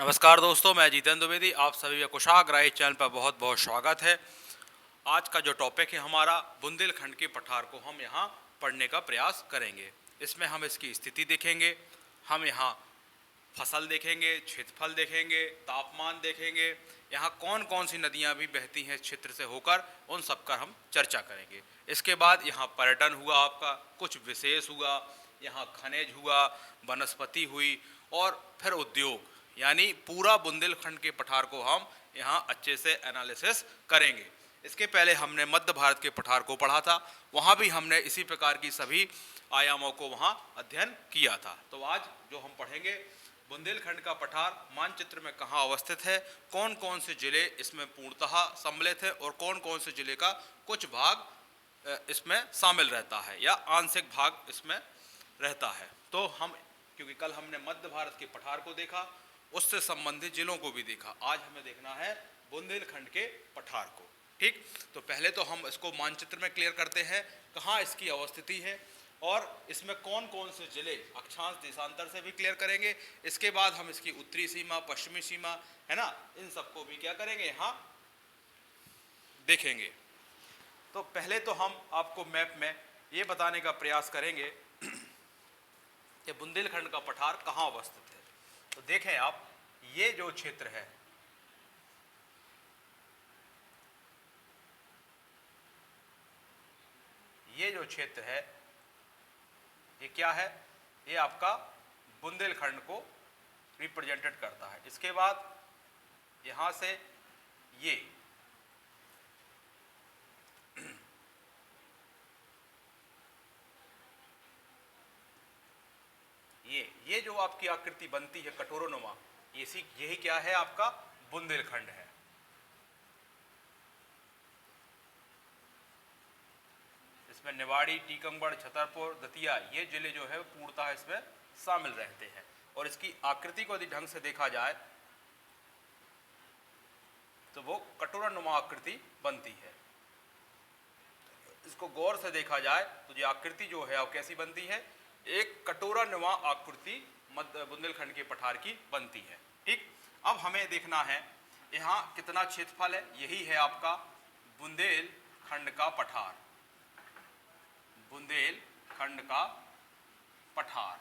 नमस्कार दोस्तों, मैं जितेंद्र द्विवेदी। आप सभी का कुशाग्र चैनल पर बहुत बहुत स्वागत है। आज का जो टॉपिक है हमारा, बुंदेलखंड के पठार को हम यहाँ पढ़ने का प्रयास करेंगे। इसमें हम इसकी स्थिति देखेंगे, हम यहाँ फसल देखेंगे, क्षेत्रफल देखेंगे, तापमान देखेंगे, यहाँ कौन कौन सी नदियाँ भी बहती हैं इस क्षेत्र से होकर, उन सब का हम चर्चा करेंगे। इसके बाद यहाँ पर्यटन हुआ, आपका कुछ विशेष हुआ, यहाँ खनिज हुआ, वनस्पति हुई और फिर उद्योग, यानी पूरा बुंदेलखंड के पठार को हम यहाँ अच्छे से एनालिसिस करेंगे। इसके पहले हमने मध्य भारत के पठार को पढ़ा था, वहाँ भी हमने इसी प्रकार की सभी आयामों को वहाँ अध्ययन किया था। तो आज जो हम पढ़ेंगे, बुंदेलखंड का पठार मानचित्र में कहाँ अवस्थित है, कौन कौन से जिले इसमें पूर्णतः सम्मिलित है और कौन कौन से जिले का कुछ भाग इसमें शामिल रहता है या आंशिक भाग इसमें रहता है। तो हम, क्योंकि कल हमने मध्य भारत के पठार को देखा, उससे संबंधित जिलों को भी देखा, आज हमें देखना है बुंदेलखंड के पठार को। ठीक, तो पहले तो हम इसको मानचित्र में क्लियर करते हैं कहाँ इसकी अवस्थिति है और इसमें कौन कौन से जिले, अक्षांश देशांतर से भी क्लियर करेंगे। इसके बाद हम इसकी उत्तरी सीमा, पश्चिमी सीमा है ना, इन सबको भी क्या करेंगे, यहाँ देखेंगे। तो पहले तो हम आपको मैप में ये बताने का प्रयास करेंगे कि बुंदेलखंड का पठार कहाँ अवस्थित है। तो देखें आप, ये जो क्षेत्र है, ये जो क्षेत्र है, ये क्या है, ये आपका बुंदेलखंड को रिप्रेजेंटेड करता है। इसके बाद यहां से ये जो आपकी आकृति बनती है कटोरोनुमा, यही क्या है, आपका बुंदेलखंड है। इसमें निवाड़ी, टीकमगढ़, छतरपुर, दतिया, ये जिले जो है पूर्णतः इसमें शामिल रहते हैं। और इसकी आकृति को यदि ढंग से देखा जाए तो वो कटोरानुमा आकृति बनती है। इसको गौर से देखा जाए तो ये आकृति जो है वो कैसी बनती है, एक कटोरानुमा आकृति मध्य बुंदेलखंड के पठार की बनती है। ठीक, अब हमें देखना है यहाँ कितना क्षेत्रफल है, यही है आपका बुंदेलखंड का पठार, बुंदेलखंड का पठार,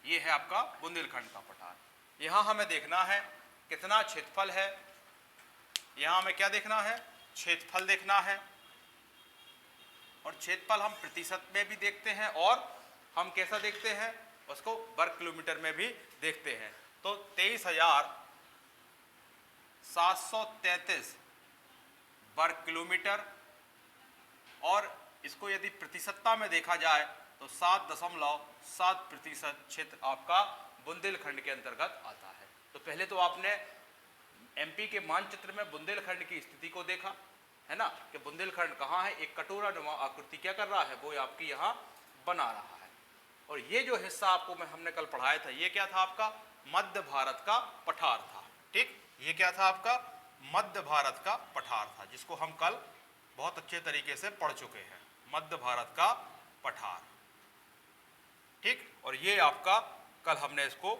ये है आपका बुंदेलखंड का पठार। यहाँ हमें देखना है कितना क्षेत्रफल है, यहाँ हमें क्या देखना है, क्षेत्रफल देखना है। और क्षेत्रफल हम प्रतिशत में भी देखते हैं और हम कैसा देखते हैं, उसको वर्ग किलोमीटर में भी देखते हैं। तो 23,733 वर्ग किलोमीटर, और इसको यदि प्रतिशतता में देखा जाए तो 7.7% क्षेत्र आपका बुंदेलखंड के अंतर्गत आता है। तो पहले तो आपने एमपी के मानचित्र में बुंदेलखंड की स्थिति को देखा है ना, कि बुंदेलखंड कहाँ है, एक कटोरानुमा आकृति क्या कर रहा है, वो आपकी यहाँ बना रहा है। और ये जो हिस्सा आपको हमने कल पढ़ाया था, ये क्या था, आपका मध्य भारत का पठार था। ठीक, ये क्या था, आपका मध्य भारत का पठार था, जिसको हम कल बहुत अच्छे तरीके से पढ़ चुके हैं, मध्य भारत का पठार। ठीक, और ये आपका कल हमने इसको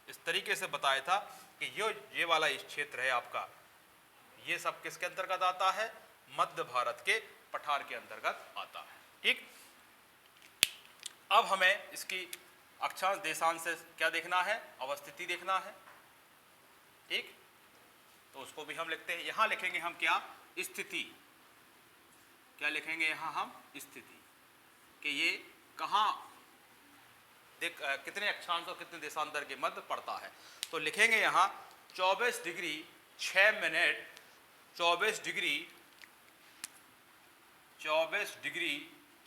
इस तरीके से बताया था कि ये वाला इस क्षेत्र है आपका, ये सब किसके अंतर्गत आता है, मध्य भारत के पठार के अंतर्गत आता है। ठीक, अब हमें इसकी अक्षांश देशांश से क्या देखना है, अवस्थिति देखना है। ठीक, तो उसको भी हम लिखते हैं, यहां लिखेंगे हम क्या, स्थिति, क्या लिखेंगे यहाँ हम, स्थिति, कि ये कहाँ कितने अक्षांश और कितने देशांतर के मध्य पड़ता है। तो लिखेंगे यहाँ 24 डिग्री 6 मिनट 24 डिग्री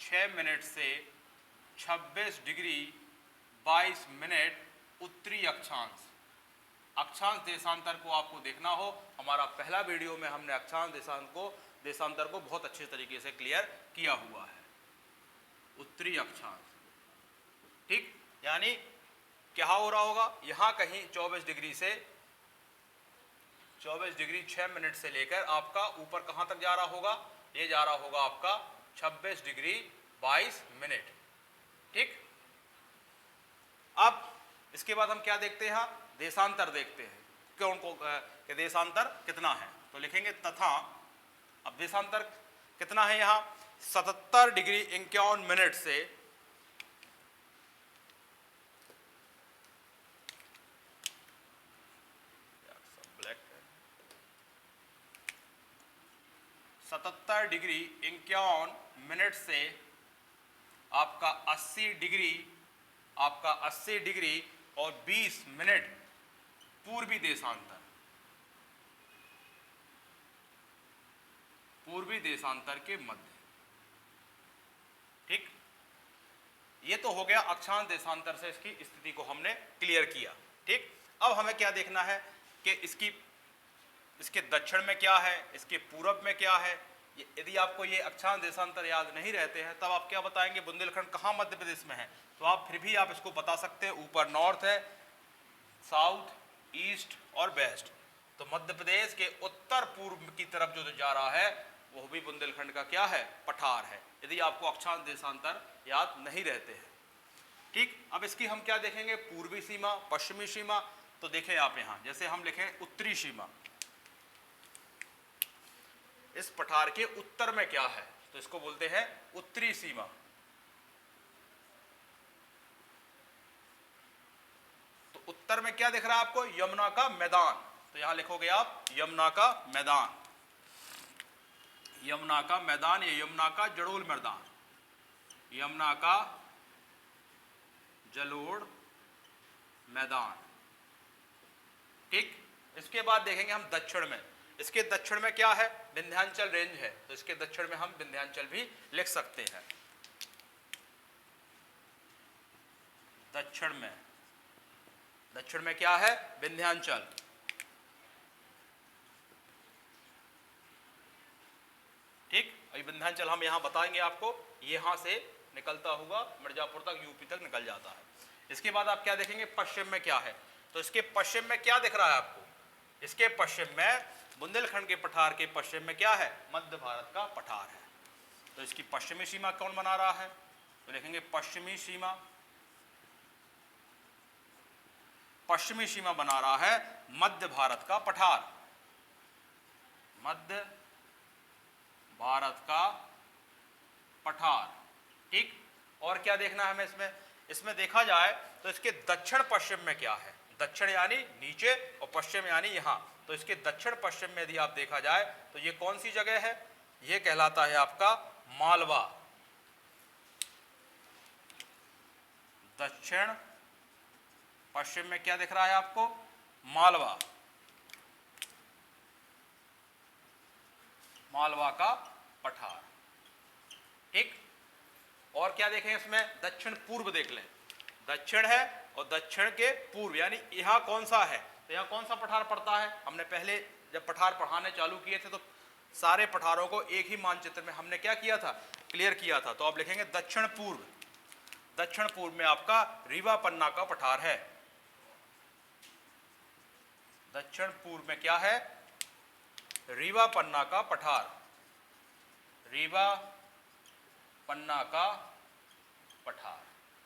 6 मिनट से 26 डिग्री 22 मिनट उत्तरी अक्षांश। अक्षांश देशांतर को आपको देखना हो, हमारा पहला वीडियो में हमने अक्षांश देशांतर को बहुत अच्छे तरीके से क्लियर किया हुआ है। उत्तरी अक्षांश, ठीक, यानी क्या हो रहा होगा, यहां कहीं 24 डिग्री 6 मिनट से लेकर आपका ऊपर कहां तक जा रहा होगा, ये जा रहा होगा आपका 26 डिग्री 22 मिनट। ठीक, अब इसके बाद हम क्या देखते हैं, देशांतर देखते हैं कौन को कि देशांतर कितना है। तो लिखेंगे तथा, अब देशांतर कितना है यहाँ 77 डिग्री 51 मिनट से 77 डिग्री 51 मिनट से आपका 80 डिग्री और 20 मिनट पूर्वी देशांतर के मध्य। ठीक, ये तो हो गया अक्षांश देशांतर से इसकी स्थिति को हमने क्लियर किया। ठीक, अब हमें क्या देखना है कि इसके दक्षिण में क्या है, इसके पूरब में क्या है। यदि आपको ये अक्षांश देशांतर याद नहीं रहते हैं तब आप क्या बताएंगे बुंदेलखंड कहाँ मध्य प्रदेश में है, तो आप फिर भी आप इसको बता सकते हैं, ऊपर नॉर्थ है, साउथ, ईस्ट और वेस्ट। तो मध्य प्रदेश के उत्तर पूर्व की तरफ जो जा रहा है वो भी बुंदेलखंड का क्या है, पठार है, यदि आपको अक्षांश देशांतर याद नहीं रहते हैं। ठीक, अब इसकी हम क्या देखेंगे, पूर्वी सीमा, पश्चिमी सीमा। तो देखें आप यहाँ, जैसे हम लिखें उत्तरी सीमा, इस पठार के उत्तर में क्या है, तो इसको बोलते हैं उत्तरी सीमा। तो उत्तर में क्या दिख रहा है आपको, यमुना का मैदान। तो यहां लिखोगे आप यमुना का मैदान, यमुना का मैदान, ये यमुना का जड़ोल मैदान, यमुना का जलोढ़ मैदान। ठीक, इसके बाद देखेंगे हम दक्षिण में, इसके दक्षिण में क्या है, विंध्याचल रेंज है, तो इसके दक्षिण में हम विंध्याचल भी लिख सकते हैं। दक्षिण में क्या है, विंध्याचल। ठीक, अभी विंध्याचल हम यहां बताएंगे आपको, यहां से निकलता हुआ मिर्जापुर तक, यूपी तक निकल जाता है। इसके बाद आप क्या देखेंगे, पश्चिम में क्या है, तो इसके पश्चिम में क्या दिख रहा है आपको, इसके पश्चिम में बुंदेलखंड के पठार के पश्चिम में क्या है, मध्य भारत का पठार है। तो इसकी पश्चिमी सीमा कौन बना रहा है, तो लिखेंगे पश्चिमी सीमा बना रहा है मध्य भारत का पठार, मध्य भारत का पठार। ठीक, और क्या देखना है हमें इसमें देखा जाए तो इसके दक्षिण पश्चिम में क्या है, दक्षिण यानी नीचे और पश्चिम यानी यहां। तो इसके दक्षिण पश्चिम में यदि आप देखा जाए तो ये कौन सी जगह है, ये कहलाता है आपका मालवा। दक्षिण पश्चिम में क्या दिख रहा है आपको, मालवा, मालवा का पठार। ठीक, और क्या देखें इसमें, दक्षिण पूर्व देख लें, दक्षिण है और दक्षिण के पूर्व यानी यहां कौन सा है, तो यहाँ कौन सा पठार पड़ता है। हमने पहले जब पठार पढ़ाने चालू किए थे तो सारे पठारों को एक ही मानचित्र में हमने क्या किया था, क्लियर किया था। तो आप लिखेंगे दक्षिण पूर्व, दक्षिण पूर्व में आपका रीवा पन्ना का पठार है। दक्षिण पूर्व में क्या है, रीवा पन्ना का पठार, रीवा पन्ना का पठार।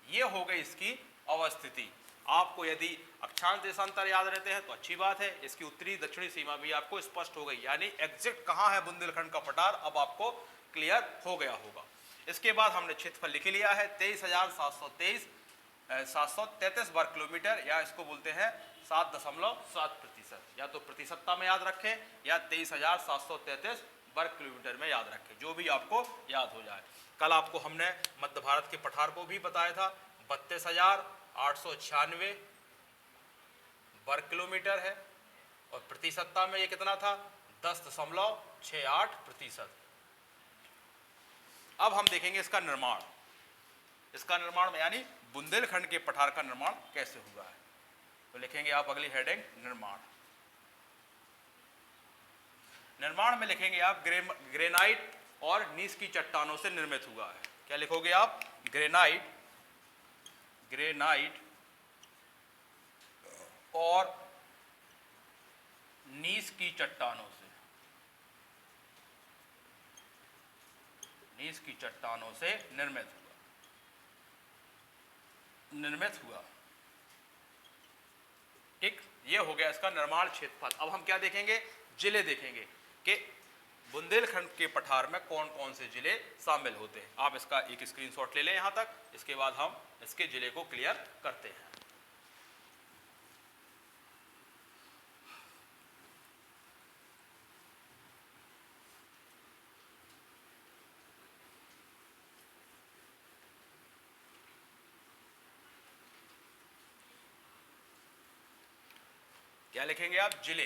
ये हो गई इसकी अवस्थिति। आपको यदि अक्षांश देशांतर याद रहते हैं तो अच्छी बात है, इसकी उत्तरी दक्षिणी सीमा भी आपको स्पष्ट हो गई, यानी एग्जैक्ट कहां है बुंदेलखंड का पठार अब आपको क्लियर हो गया होगा। इसके बाद हमने क्षेत्रफल लिख लिया है 23,733 वर्ग किलोमीटर, या इसको बोलते हैं 7.7%, या तो प्रतिशतता में याद रखें या 23,733 वर्ग किलोमीटर में याद रखें, जो भी आपको याद हो जाए। कल आपको हमने मध्य भारत के पठार को भी बताया था, 32,896 वर्ग किलोमीटर है, और प्रतिशतता में ये कितना था, 10.68%। अब हम देखेंगे इसका निर्माण, में यानी बुंदेलखंड के पठार का निर्माण कैसे हुआ है। तो लिखेंगे आप अगली हेडिंग निर्माण में लिखेंगे आप ग्रेनाइट और नीस की चट्टानों से निर्मित हुआ है। क्या लिखोगे आप, ग्रेनाइट और नीस की चट्टानों से निर्मित हुआ। ये हो गया इसका निर्माण क्षेत्रफल। अब हम क्या देखेंगे, जिले देखेंगे कि बुंदेलखंड के पठार में कौन कौन से जिले शामिल होते हैं। आप इसका एक स्क्रीनशॉट ले लें यहाँ तक, इसके बाद हम इसके जिले को क्लियर करते हैं। क्या लिखेंगे आप, जिले,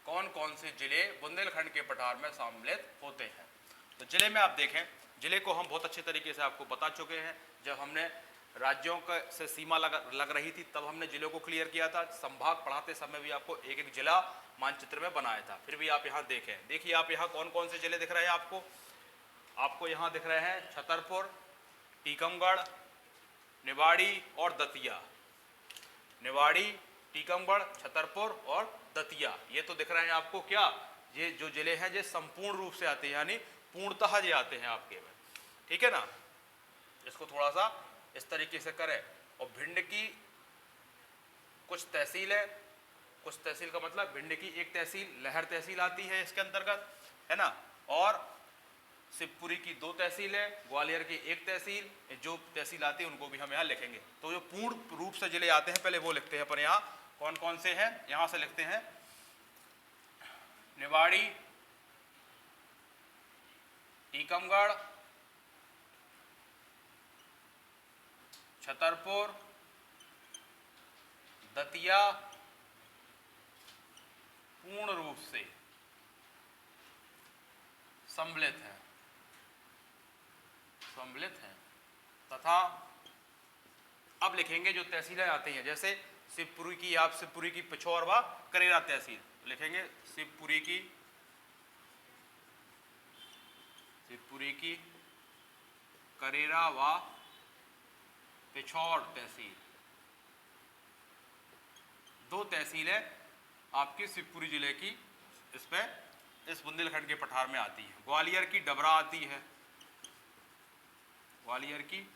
कौन कौन से जिले बुंदेलखंड के पठार में सम्मिलित होते हैं। तो जिले में आप देखें, जिले को हम बहुत अच्छे तरीके से आपको बता चुके हैं। जब हमने राज्यों का से सीमा लग रही थी तब हमने जिलों को क्लियर किया था। संभाग पढ़ाते समय भी आपको एक एक जिला मानचित्र में बनाया था। फिर भी आप यहाँ देखें, देखिए आप यहाँ कौन कौन से जिले दिख रहे हैं आपको यहाँ दिख रहे हैं छतरपुर, टीकमगढ़, निवाड़ी और दतिया। निवाड़ी, टीकमगढ़, छतरपुर और दतिया, ये तो दिख रहे हैं आपको। क्या ये जो जिले हैं ये संपूर्ण रूप से आते हैं, यानी पूर्णतः ये आते हैं आपके में, ठीक है ना। इसको थोड़ा सा इस तरीके से करें। और भिंड की कुछ तहसील है, कुछ तहसील का मतलब भिंड की एक तहसील लहर तहसील आती है इसके अंतर्गत, है ना। और शिवपुरी की 2 तहसील है, ग्वालियर की 1 तहसील, जो तहसील आती है उनको भी हम यहाँ लिखेंगे। तो जो पूर्ण रूप से जिले आते हैं पहले वो लिखते हैं अपन यहाँ कौन कौन से हैं। यहाँ से लिखते हैं निवाड़ी, टीकमगढ़, छतरपुर, दतिया पूर्ण रूप से सम्मिलित हैं तथा अब लिखेंगे जो तहसीलें आती हैं, जैसे शिवपुरी की, आप शिवपुरी की पिछोर व करेरा तहसील लिखेंगे। शिवपुरी की करेरा व पिछौर तहसील, 2 तहसीलें आपकी शिवपुरी जिले की इसमें इस बुंदेलखंड के पठार में आती है। ग्वालियर की डबरा आती है, ग्वालियर की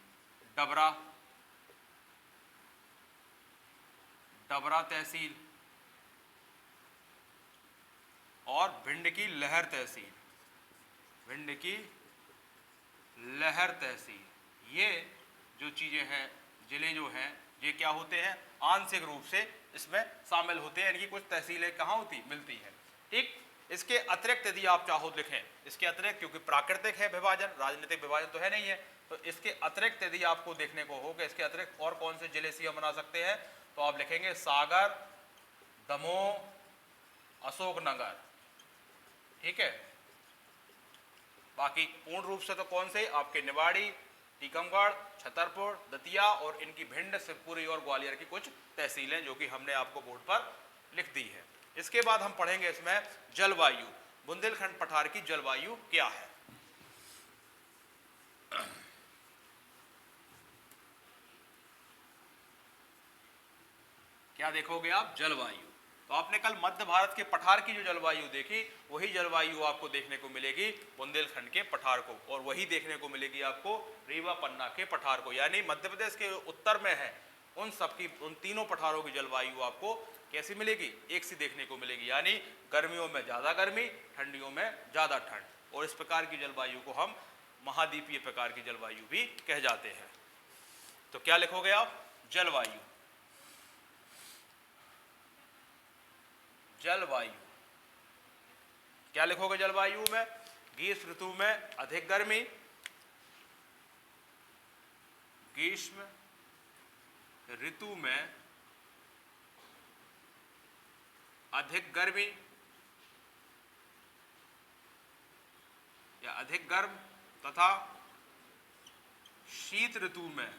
डबरा तहसील और भिंड की लहर तहसील, भिंड की लहर तहसील। ये जो चीजें हैं, जिले जो हैं, ये क्या होते हैं, आंशिक रूप से इसमें शामिल होते हैं। इनकी कुछ तहसीलें कहाँ होती मिलती हैं, ठीक। इसके अतिरिक्त यदि आप चाहो लिखें, इसके अतिरिक्त, क्योंकि प्राकृतिक है विभाजन, राजनीतिक विभाजन तो है नहीं है, तो इसके अतिरिक्त यदि आपको देखने को हो कि इसके अतिरिक्त और कौन से जिले से हम बना सकते हैं, तो आप लिखेंगे सागर, दमोह, अशोकनगर, ठीक है। बाकी पूर्ण रूप से तो कौन से आपके निवाड़ी, टीकमगढ़, छतरपुर, दतिया और इनकी भिंड, शिवपुरी और ग्वालियर की कुछ तहसीलें जो कि हमने आपको बोर्ड पर लिख दी है। इसके बाद हम पढ़ेंगे इसमें जलवायु, बुंदेलखंड पठार की जलवायु क्या है। क्या देखोगे आप, जलवायु। तो आपने कल मध्य भारत के पठार की जो जलवायु देखी, वही जलवायु आपको देखने को मिलेगी बुंदेलखंड के पठार को, और वही देखने को मिलेगी आपको रीवा पन्ना के पठार को। यानी मध्य प्रदेश के उत्तर में है उन तीनों पठारों की जलवायु आपको कैसी मिलेगी, एक सी देखने को मिलेगी। यानी गर्मियों में ज़्यादा गर्मी, ठंडियों में ज़्यादा ठंड। और इस प्रकार की जलवायु को हम महाद्वीपीय प्रकार की जलवायु भी कह जाते हैं। तो क्या लिखोगे आप, जलवायु। जलवायु क्या लिखोगे जलवायु में, ग्रीष्म ऋतु में अधिक गर्मी, ग्रीष्म ऋतु में अधिक गर्मी या अधिक गर्म तथा शीत ऋतु में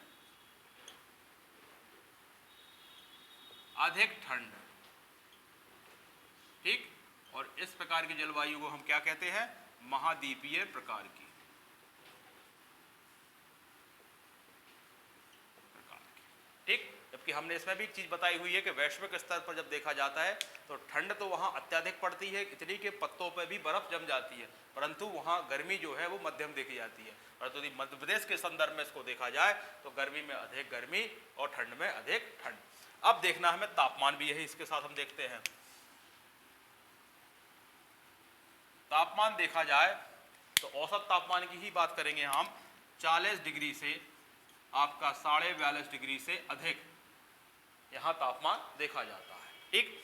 अधिक ठंड, ठीक। और इस प्रकार की जलवायु को हम क्या कहते हैं, महाद्वीपीय प्रकार की, ठीक। जबकि हमने इसमें भी एक चीज बताई हुई है कि वैश्विक स्तर पर जब देखा जाता है तो ठंड तो वहाँ अत्यधिक पड़ती है, इतनी के पत्तों पर भी बर्फ जम जाती है, परंतु वहाँ गर्मी जो है वो मध्यम देखी जाती है। परंतु यदि मध्य प्रदेश के संदर्भ में इसको देखा जाए तो गर्मी में अधिक गर्मी और ठंड में अधिक ठंड। अब देखना हमें तापमान भी यही, इसके साथ हम देखते हैं। तापमान देखा जाए तो औसत तापमान की ही बात करेंगे हम। 40 डिग्री से आपका 42.5 डिग्री से अधिक यहाँ तापमान देखा जाता है। ठीक,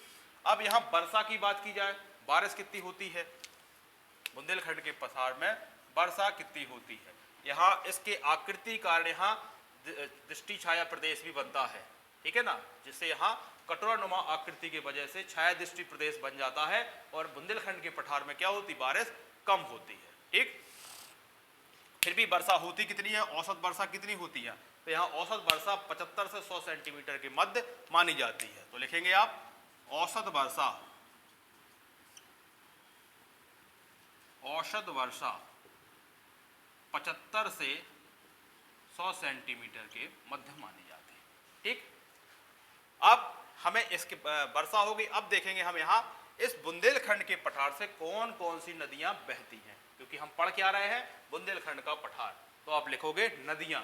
अब यहाँ वर्षा की बात की जाए, बारिश कितनी होती है बुंदेलखंड के पठार में, वर्षा कितनी होती है। यहाँ इसके आकृति कारण यहाँ दृष्टि छाया प्रदेश भी बनता है, ठीक है ना, जिससे यहाँ कटोरानुमा आकृति की वजह से छाया दृष्टि प्रदेश बन जाता है और बुंदेलखंड के पठार में क्या होती, बारिश कम होती है। ठीक, फिर भी वर्षा होती कितनी है, औसत वर्षा कितनी होती है, तो यहाँ औसत वर्षा 75 से 100 सेंटीमीटर के मध्य मानी जाती है। तो लिखेंगे आप औसत वर्षा, औसत वर्षा 75 से 100 सेंटीमीटर के मध्य मानी जाती है। ठीक, अब हमें इसकी वर्षा हो गई। अब देखेंगे हम यहाँ इस बुंदेलखंड के पठार से कौन कौन सी नदियां बहती हैं, क्योंकि हम पढ़ क्या रहे हैं, बुंदेलखंड का पठार। तो आप लिखोगे नदियां,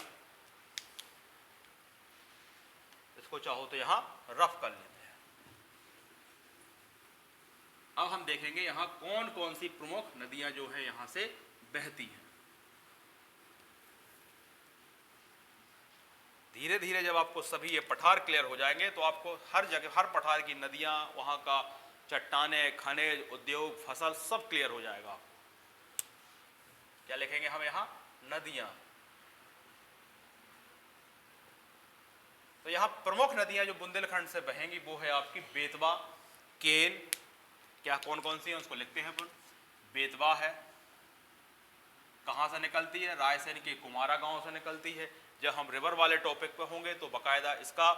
इसको चाहो तो यहां रफ कर लेते हैं। अब हम देखेंगे यहां कौन कौन सी प्रमुख नदियां जो है यहां से बहती हैं। धीरे धीरे जब आपको सभी ये पठार क्लियर हो जाएंगे तो आपको हर जगह, हर पठार की नदियां, वहां का चट्टाने, खनिज, उद्योग, फसल सब क्लियर हो जाएगा। क्या लिखेंगे हम यहां, नदियां। तो यहां प्रमुख नदियां जो बुंदेलखंड से बहेंगी वो है आपकी बेतवा, केन, क्या कौन कौन सी है उसको लिखते हैं अपन। बेतवा है, कहां से निकलती है, रायसेन के कुमारा गांव से निकलती है। जब हम रिवर वाले टॉपिक पे होंगे तो बकायदा इसका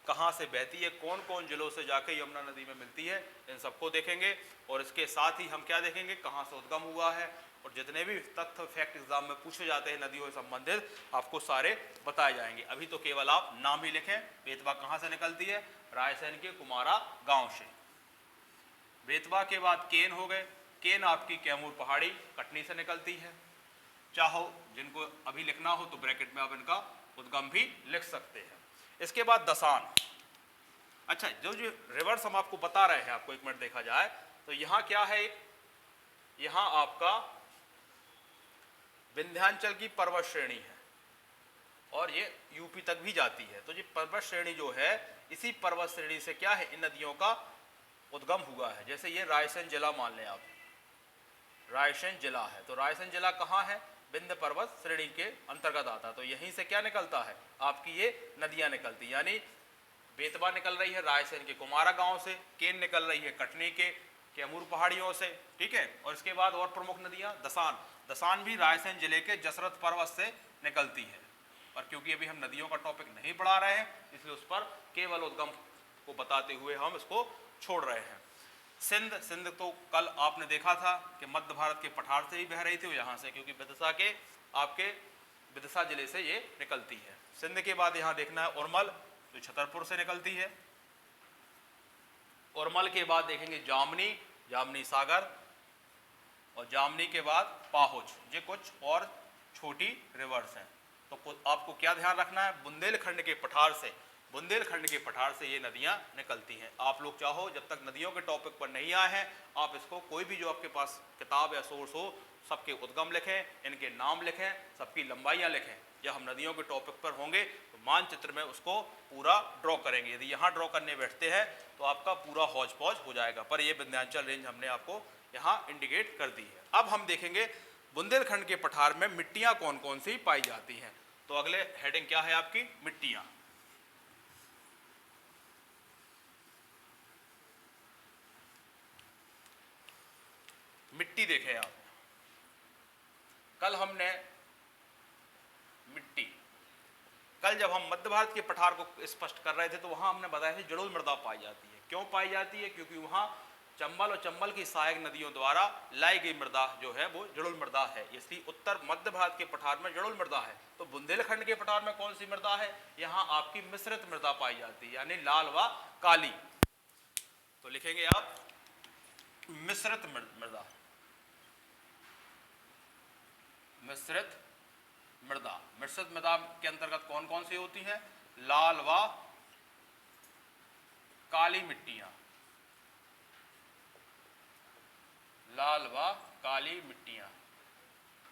कहाँ से बहती है, कौन कौन जिलों से जाके यमुना नदी में मिलती है, इन सबको देखेंगे। और इसके साथ ही हम क्या देखेंगे, कहाँ से उद्गम हुआ है, और जितने भी तथ्य फैक्ट एग्जाम में पूछे जाते हैं नदियों से संबंधित आपको सारे बताए जाएंगे। अभी तो केवल आप नाम ही लिखें। बेतवा कहाँ से निकलती है, रायसेन के कुमारा गाँव से। बेतवा के बाद केन हो गए, केन आपकी कैमूर पहाड़ी कटनी से निकलती है। चाहो जिनको अभी लिखना हो तो ब्रैकेट में आप इनका उद्गम भी लिख सकते हैं। इसके बाद दसान। अच्छा, जो जो रिवर्स हम आपको बता रहे हैं, आपको एक मिनट देखा जाए तो यहाँ क्या है, यहाँ आपका विंध्याचल की पर्वत श्रेणी है और ये यूपी तक भी जाती है। तो ये पर्वत श्रेणी जो है, इसी पर्वत श्रेणी से क्या है, इन नदियों का उद्गम हुआ है। जैसे ये रायसेन जिला मान लें आप, रायसेन जिला है, तो रायसेन जिला कहाँ है, विंध्य पर्वत श्रेणी के अंतर्गत आता है। तो यहीं से क्या निकलता है, आपकी ये नदियां निकलती, यानी बेतवा निकल रही है रायसेन के कुमारा गांव से, केन निकल रही है कटनी के कैमूर पहाड़ियों से, ठीक है। और इसके बाद और प्रमुख नदियां, दसान, दसान भी रायसेन जिले के जसरत पर्वत से निकलती है। और क्योंकि अभी हम नदियों का टॉपिक नहीं पढ़ा रहे हैं, इसलिए उस पर केवल उद्गम को बताते हुए हम इसको छोड़ रहे हैं। सिंध, सिंध तो कल आपने देखा था कि मध्य भारत के पठार से ही बह रही थी, यहाँ से, क्योंकि विदिशा के आपके विदिशा जिले से ये निकलती है। सिंध के बाद यहाँ देखना है उर्मल, तो छतरपुर से निकलती है। उर्मल के बाद देखेंगे जामनी, जामनी सागर, और जामनी के बाद पाहुच। ये कुछ और छोटी रिवर्स हैं। तो आपको क्या ध्यान रखना है, बुंदेलखंड के पठार से, बुंदेलखंड के पठार से ये नदियां निकलती हैं। आप लोग चाहो जब तक नदियों के टॉपिक पर नहीं आए हैं, आप इसको कोई भी जो आपके पास किताब या सोर्स हो, सबके उद्गम लिखें, इनके नाम लिखें, सबकी लंबाइयां लिखें। जब हम नदियों के टॉपिक पर होंगे तो मानचित्र में उसको पूरा ड्रॉ करेंगे। यदि यहाँ ड्रॉ करने बैठते हैं तो आपका पूरा हौज पौज हो जाएगा। पर ये विंध्याचल रेंज हमने आपको यहाँ इंडिकेट कर दी है। अब हम देखेंगे बुंदेलखंड के पठार में मिट्टियाँ कौन कौन सी पाई जाती हैं। तो अगले हेडिंग क्या है आपकी, मिट्टियाँ। मिट्टी देखें आप, कल हमने मिट्टी, कल जब हम मध्य भारत के पठार को स्पष्ट कर रहे थे तो वहां हमने बताया था जलोढ़ मृदा पाई जाती है। क्यों पाई जाती है, क्योंकि वहां चंबल और चंबल की सहायक नदियों द्वारा लाई गई मृदा जो है वो जलोढ़ मृदा है, इसलिए उत्तर मध्य भारत के पठार में जलोढ़ मृदा है। तो बुंदेलखंड के पठार में कौन सी मृदा है, यहाँ आपकी मिश्रित मृदा पाई जाती है, यानी लाल व काली। तो लिखेंगे आप मिश्रित मृदा, मिश्रित मृदा। मिश्रित मृदा के अंतर्गत कौन कौन सी होती हैं, लाल व काली मिट्टियां, लाल व काली मिट्टियां।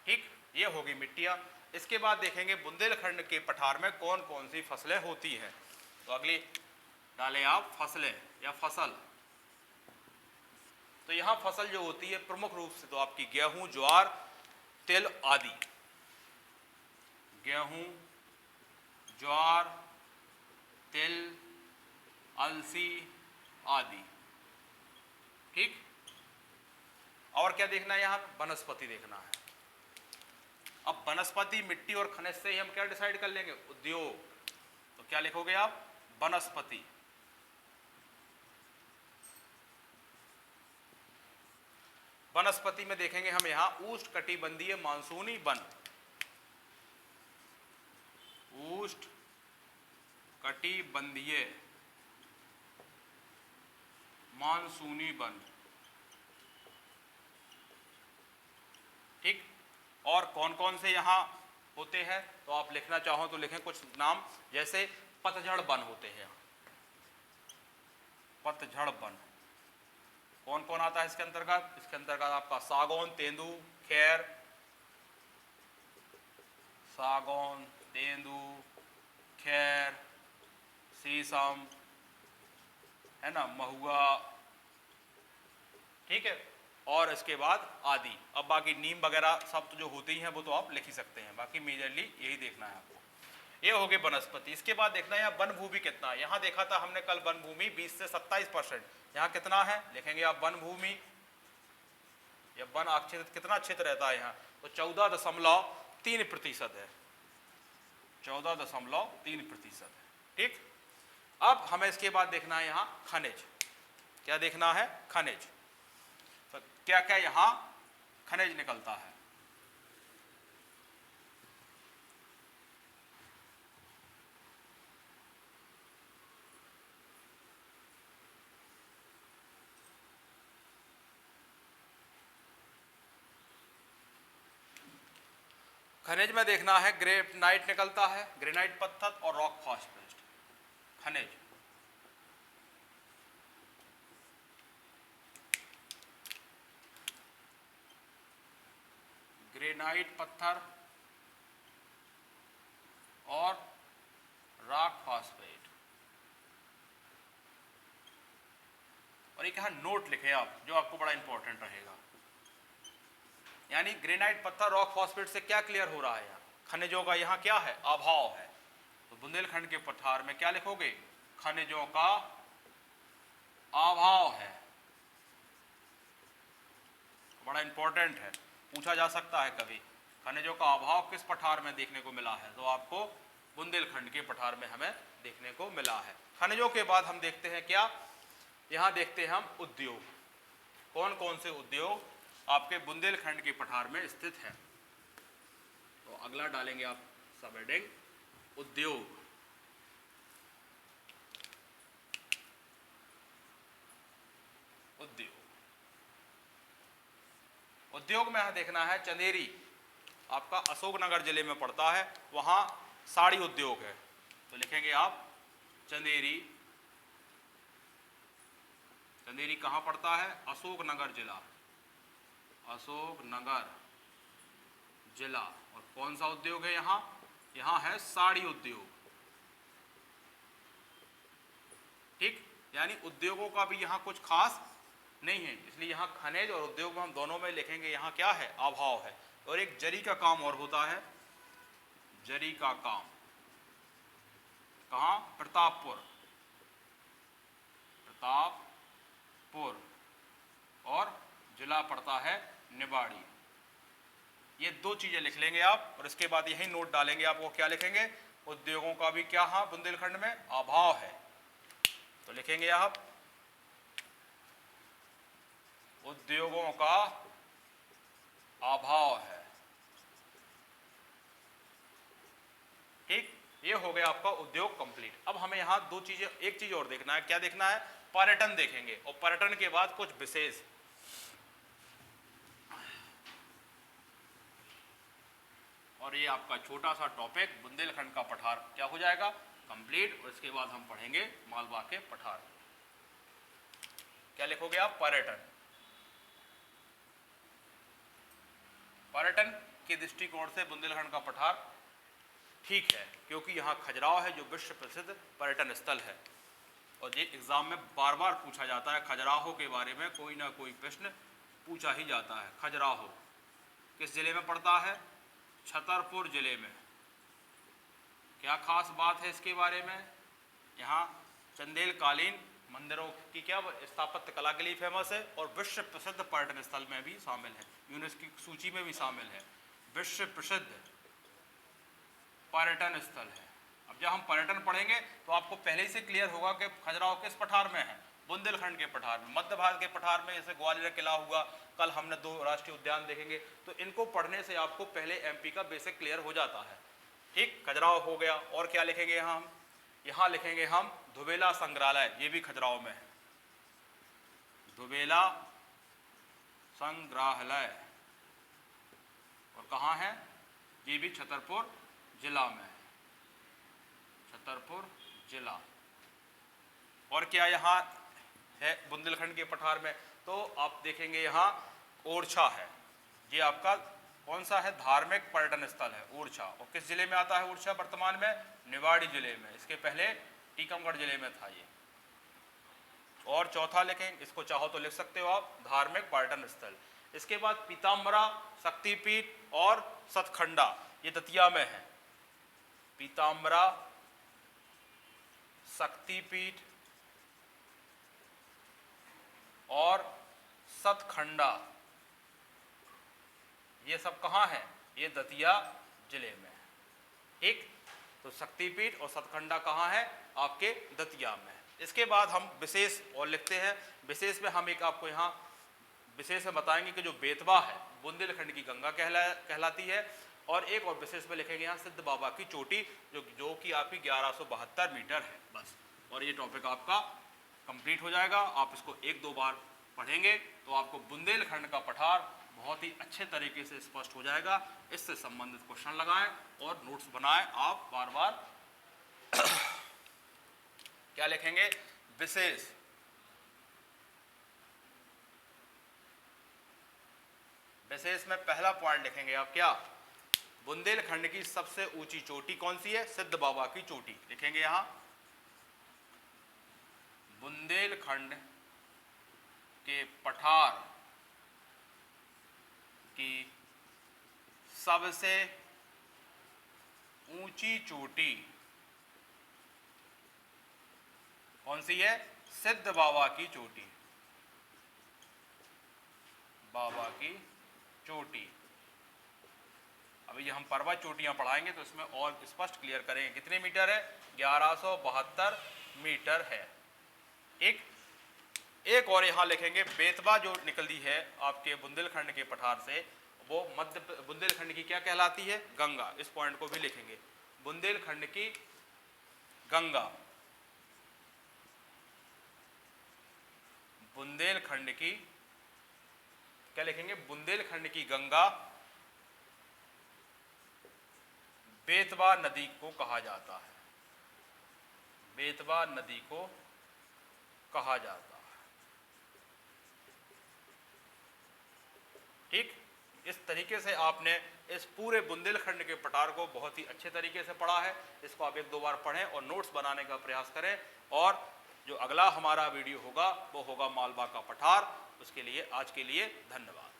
ठीक, ये होगी मिट्टियां। इसके बाद देखेंगे बुंदेलखंड के पठार में कौन कौन सी फसलें होती हैं। तो अगली डालें आप फसलें या फसल। तो यहां फसल जो होती है प्रमुख रूप से तो आपकी गेहूं, ज्वार, तिल आदि। गेहूं, ज्वार, तिल, अलसी आदि। ठीक, और क्या देखना है, यहां वनस्पति देखना है। अब वनस्पति, मिट्टी और खनिज से ही हम क्या डिसाइड कर लेंगे, उद्योग। तो क्या लिखोगे आप, वनस्पति। वनस्पति में देखेंगे हम यहां उष्णकटिबंधीय मानसूनी वन, उष्णकटिबंधीय मानसूनी वन। ठीक, और कौन कौन से यहां होते हैं, तो आप लिखना चाहो तो लिखें कुछ नाम, जैसे पतझड़ वन होते हैं। पतझड़ वन कौन कौन आता है इसके अंतर्गत, इसके अंतर्गत आपका सागौन, तेंदू, खैर, सागौन, तेंदू, खैर, शीशम, है ना, महुआ। ठीक है, और इसके बाद आदि। अब बाकी नीम वगैरह सब तो जो होती हैं वो तो आप लिख ही सकते हैं, बाकी मेजरली यही देखना है आपको। ये हो गए वनस्पति। इसके बाद देखना है यहाँ वन भूमि कितना है। यहाँ देखा था हमने कल वन भूमि 20 से 27%, यहाँ कितना है लिखेंगे आप, वन भूमि या वन आच्छादित कितना क्षेत्र रहता है यहाँ, तो 14.3% है, 14.3% है। ठीक, अब हमें इसके बाद देखना है यहाँ खनिज। क्या देखना है, खनिज। तो क्या क्या यहाँ खनिज निकलता है। खनिज में देखना है ग्रेनाइट निकलता है, ग्रेनाइट पत्थर और रॉक फॉस्फेट खनिज। ग्रेनाइट पत्थर और रॉक फॉस्फेट। और एक यहां नोट लिखे आप जो आपको बड़ा इंपॉर्टेंट रहेगा, यानी ग्रेनाइट पत्थर रॉक फॉस्फेट से क्या क्लियर हो रहा है, यहाँ खनिजों का यहाँ क्या है, अभाव है। तो बुंदेलखंड के पठार में क्या लिखोगे, खनिजों का अभाव है। बड़ा इंपॉर्टेंट है, पूछा जा सकता है कभी, खनिजों का अभाव किस पठार में देखने को मिला है, तो आपको बुंदेलखंड के पठार में हमें देखने को मिला है। खनिजों के बाद हम देखते हैं क्या, यहाँ देखते हैं हम उद्योग। कौन कौन से उद्योग आपके बुंदेलखंड के पठार में स्थित है। तो अगला डालेंगे आप सब हेडिंग उद्योग। उद्योग, उद्योग में यहां देखना है चंदेरी, आपका अशोकनगर जिले में पड़ता है, वहां साड़ी उद्योग है। तो लिखेंगे आप चंदेरी। चंदेरी कहां पड़ता है, अशोकनगर जिला, अशोकनगर जिला। और कौन सा उद्योग है यहाँ, यहाँ है साड़ी उद्योग। ठीक, यानी उद्योगों का भी यहाँ कुछ खास नहीं है, इसलिए यहाँ खनिज और उद्योग में हम दोनों में लिखेंगे यहाँ क्या है, अभाव है। और एक जरी का काम और होता है, जरी का काम कहाँ, प्रतापपुर, प्रतापपुर, और जिला पड़ता है निवाड़ी। ये दो चीजें लिख लेंगे आप, और इसके बाद यही नोट डालेंगे आप, वो क्या लिखेंगे, उद्योगों का भी क्या हाँ बुंदेलखंड में अभाव है। तो लिखेंगे आप उद्योगों का अभाव है। ठीक, ये हो गया आपका उद्योग कंप्लीट। अब हमें यहां दो चीजें, एक चीज और देखना है। क्या देखना है, पर्यटन देखेंगे, और पर्यटन के बाद कुछ विशेष। और ये आपका छोटा सा टॉपिक बुंदेलखंड का पठार क्या हो जाएगा, कंप्लीट। और इसके बाद हम पढ़ेंगे मालवा के पठार। क्या लिखोगे आप? पर्यटन। पर्यटन के दृष्टिकोण से बुंदेलखंड का पठार ठीक है, क्योंकि यहाँ खजुराहो है जो विश्व प्रसिद्ध पर्यटन स्थल है। और ये एग्जाम में बार बार पूछा जाता है, खजुराहो के बारे में कोई ना कोई प्रश्न पूछा ही जाता है। खजुराहो किस जिले में पड़ता है? छतरपुर जिले में। क्या खास बात है इसके बारे में? यहाँ चंदेल कालीन मंदिरों की क्या स्थापत्य कला के लिए फेमस है और विश्व प्रसिद्ध पर्यटन स्थल में भी शामिल है, यूनेस्को की सूची में भी शामिल है, विश्व प्रसिद्ध पर्यटन स्थल है। अब जब हम पर्यटन पढ़ेंगे तो आपको पहले ही से क्लियर होगा कि खजुराहो किस पठार में है? बुंदेलखंड के पठार में। मध्य भारत के पठार में जैसे ग्वालियर किला हुआ, कल हमने 2 राष्ट्रीय उद्यान देखेंगे, तो इनको पढ़ने से आपको पहले एमपी का बेसिक क्लियर हो जाता है। ठीक, खजुराहो हो गया। और क्या लिखेंगे यहाँ हम? यहाँ लिखेंगे हम धुबेला संग्रहालय, ये भी खजुराहो में है। धुबेला संग्रहालय और कहाँ है? ये भी छतरपुर जिला में है, छतरपुर जिला। और क्या यहाँ है बुंदेलखंड के पठार में? तो आप देखेंगे यहाँ ओरछा है, ये आपका कौन सा है? धार्मिक पर्यटन स्थल है ओरछा। और किस जिले में आता है ओरछा वर्तमान में? निवाड़ी जिले में। इसके पहले टीकमगढ़ जिले में था ये। और चौथा लिखें, इसको चाहो तो लिख सकते हो आप, धार्मिक पर्यटन स्थल। इसके बाद पीताम्बरा, शक्तिपीठ और सतखंडा, ये दतिया में है। पीताम्बरा, शक्तिपीठ और सतखंडा, ये सब कहाँ है? ये दतिया जिले में है। एक तो शक्तिपीठ और सतखंडा कहाँ है? आपके दतिया में। इसके बाद हम विशेष और लिखते हैं। विशेष में हम एक आपको यहाँ विशेष में बताएंगे कि जो बेतवा है बुंदेलखंड की गंगा कहलाती है। और एक और विशेष में लिखेंगे यहाँ सिद्ध बाबा की चोटी, जो कि आपकी 1172 मीटर है। बस, और ये टॉपिक आपका कंप्लीट हो जाएगा। आप इसको 1-2 बार पढ़ेंगे तो आपको बुंदेलखंड का पठार बहुत ही अच्छे तरीके से स्पष्ट हो जाएगा। इससे संबंधित क्वेश्चन लगाएं और नोट्स बनाएं आप बार बार। क्या लिखेंगे? विशेष। विशेष में पहला पॉइंट लिखेंगे आप क्या? बुंदेलखंड की सबसे ऊंची चोटी कौन सी है? सिद्ध बाबा की चोटी लिखेंगे यहाँ। बुंदेलखंड के पठार की सबसे ऊंची चोटी कौन सी है? सिद्ध बाबा की चोटी। बाबा की चोटी। अभी ये हम पर्वत चोटियां पढ़ाएंगे तो इसमें और स्पष्ट क्लियर करेंगे कितने मीटर है? 1172 मीटर है। एक और यहाँ लिखेंगे बेतवा जो निकलती है आपके बुंदेलखंड के पठार से, वो मध्य बुंदेलखंड की क्या कहलाती है? गंगा। इस पॉइंट को भी लिखेंगे, बुंदेलखंड की गंगा। बुंदेलखंड की क्या लिखेंगे? बुंदेलखंड की गंगा बेतवा नदी को कहा जाता है। बेतवा नदी को कहा जाता है। ठीक, इस तरीके से आपने इस पूरे बुंदेलखंड के पठार को बहुत ही अच्छे तरीके से पढ़ा है। इसको आप 1-2 बार पढ़ें और नोट्स बनाने का प्रयास करें। और जो अगला हमारा वीडियो होगा वो होगा मालवा का पठार। उसके लिए आज के लिए धन्यवाद।